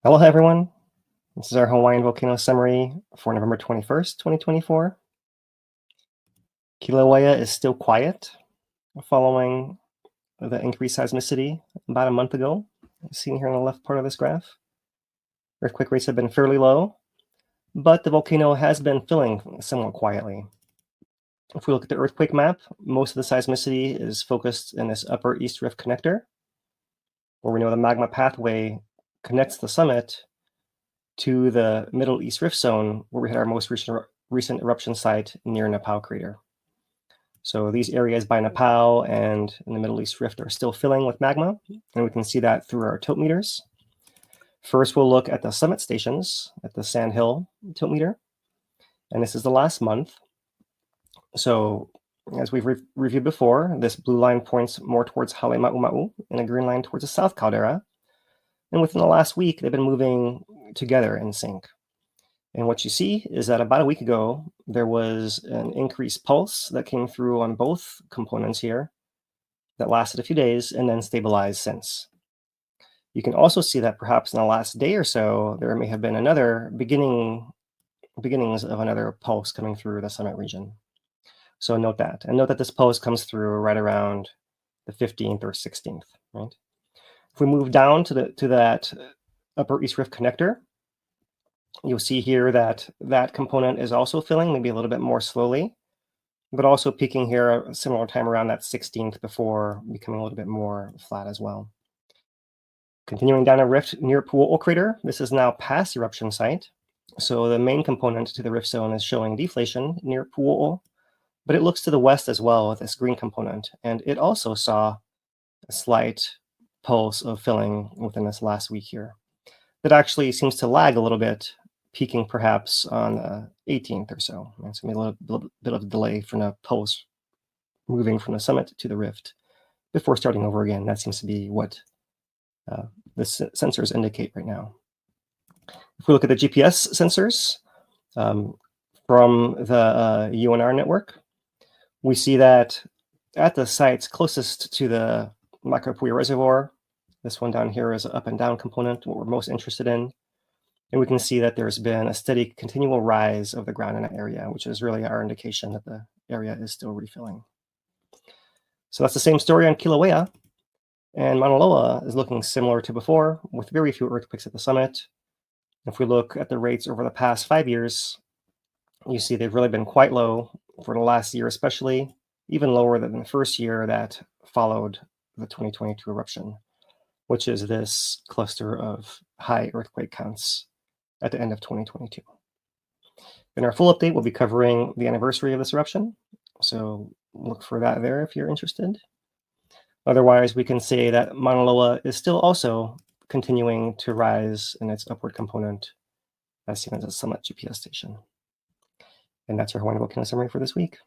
Hello, everyone. This is our Hawaiian Volcano summary for November 21st, 2024. Kīlauea is still quiet following the increased seismicity about a month ago, seen here on the left part of this graph. Earthquake rates have been fairly low, but the volcano has been filling somewhat quietly. If we look at the earthquake map, most of the seismicity is focused in this upper East Rift connector, where we know the magma pathway connects the summit to the Middle East Rift Zone, where we had our most recent eruption site near Nāpau crater. So these areas by Nāpau and in the Middle East Rift are still filling with magma, and we can see that through our tilt meters. First, we'll look at the summit stations at the Sand Hill tilt meter, and this is the last month. So as we've reviewed before, this blue line points more towards Hale Maunaloa, and a green line towards the South Caldera. And within the last week, they've been moving together in sync. And what you see is that about a week ago, there was an increased pulse that came through on both components here that lasted a few days and then stabilized since. You can also see that perhaps in the last day or so, there may have been another beginnings of another pulse coming through the summit region. So note that, and note that this pulse comes through right around the 15th or 16th, right? If we move down to that upper East Rift connector, you'll see here that that component is also filling, maybe a little bit more slowly, but also peaking here a similar time around that 16th before becoming a little bit more flat as well. Continuing down a rift near Pu'o'o crater, this is now past eruption site. So the main component to the rift zone is showing deflation near Pu'o'o, but it looks to the west as well with this green component. And it also saw a slight pulse of filling within this last week here. That actually seems to lag a little bit, peaking perhaps on the 18th or so. It's going to be a little bit of a delay from the pulse moving from the summit to the rift before starting over again. That seems to be what the sensors indicate right now. If we look at the GPS sensors from the UNR network, we see that at the sites closest to the Micropui reservoir, this one down here is an up and down component, what we're most interested in. And we can see that there's been a steady continual rise of the ground in that area, which is really our indication that the area is still refilling. So that's the same story on Kīlauea. And Maunaloa is looking similar to before, with very few earthquakes at the summit. If we look at the rates over the past 5 years, you see they've really been quite low for the last year especially, even lower than the first year that followed the 2022 eruption, which is this cluster of high earthquake counts at the end of 2022. In our full update, we'll be covering the anniversary of this eruption, so look for that there if you're interested. Otherwise, we can say that Maunaloa is still also continuing to rise in its upward component, as seen as a summit GPS station. And that's our Hawaiian Volcano summary for this week.